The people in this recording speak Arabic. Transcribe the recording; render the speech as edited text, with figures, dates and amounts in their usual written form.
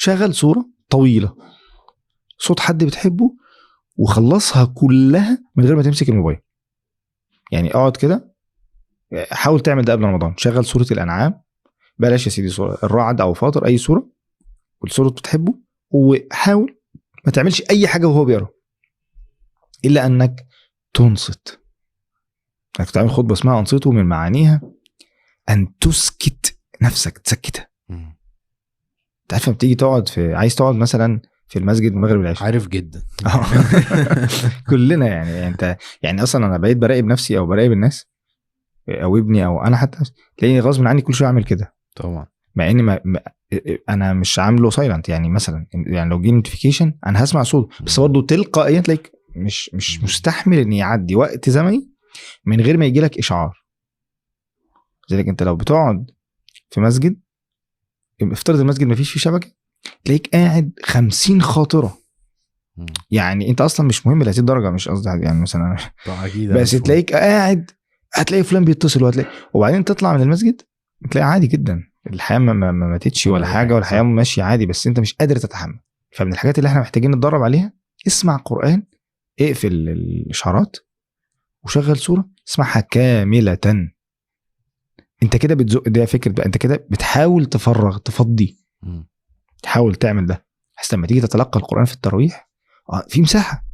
شغل صورة طويلة صوت حد بتحبه وخلصها كلها من غير ما تمسك الموبايل. يعني اقعد كده، حاول تعمل ده قبل رمضان. شغل سورة الأنعام، بلاش يا سيدي صورة الرعد أو فاطر، أي صورة والصورة بتحبه، وحاول ما تعملش أي حاجة وهو بيقرأ إلا أنك تنصت. أنك تعمل خطبة اسمها أنصته، من معانيها أن تسكت نفسك، تسكتها. تعرف لما بتيجي تقعد عايز تقعد مثلا في المسجد المغرب والعشاء، عارف جدا كلنا يعني انت يعني اصلا انا بقيت براقب نفسي او براقب الناس او ابني او انا حتى، تلاقيني غصب عني كل شويه اعمل كده طبعا، مع اني انا مش عامله سايلنت. يعني مثلا يعني لو جه نوتيفيكيشن انا هسمع صوت، بس برضه تلقائيا تلاقيك مش مستحمل ان يعدي وقت زمني من غير ما يجي لك اشعار. لذلك انت لو بتقعد في مسجد، افترض المسجد ما فيش فيه شبكه، تلاقيك قاعد 50 خاطره. يعني انت اصلا مش مهم لهذه الدرجه، مش قصدي يعني مثلا بس تلاقيك قاعد، هتلاقي فلان بيتصل وهتلاقي، وبعدين تطلع من المسجد تلاقي عادي جدا الحياه ما ماتتش ولا حاجه، والحياه ماشيه عادي، بس انت مش قادر تتحمل. فمن الحاجات اللي احنا محتاجين نتدرب عليها، اسمع قرآن، اقفل الاشعارات وشغل سوره اسمعها كامله. انت كده بتزق، ده فكره بقى، انت كده بتحاول تفرغ، تفضي، تحاول تعمل ده. حتى لما تيجي تتلقى القرآن في التراويح في مساحه،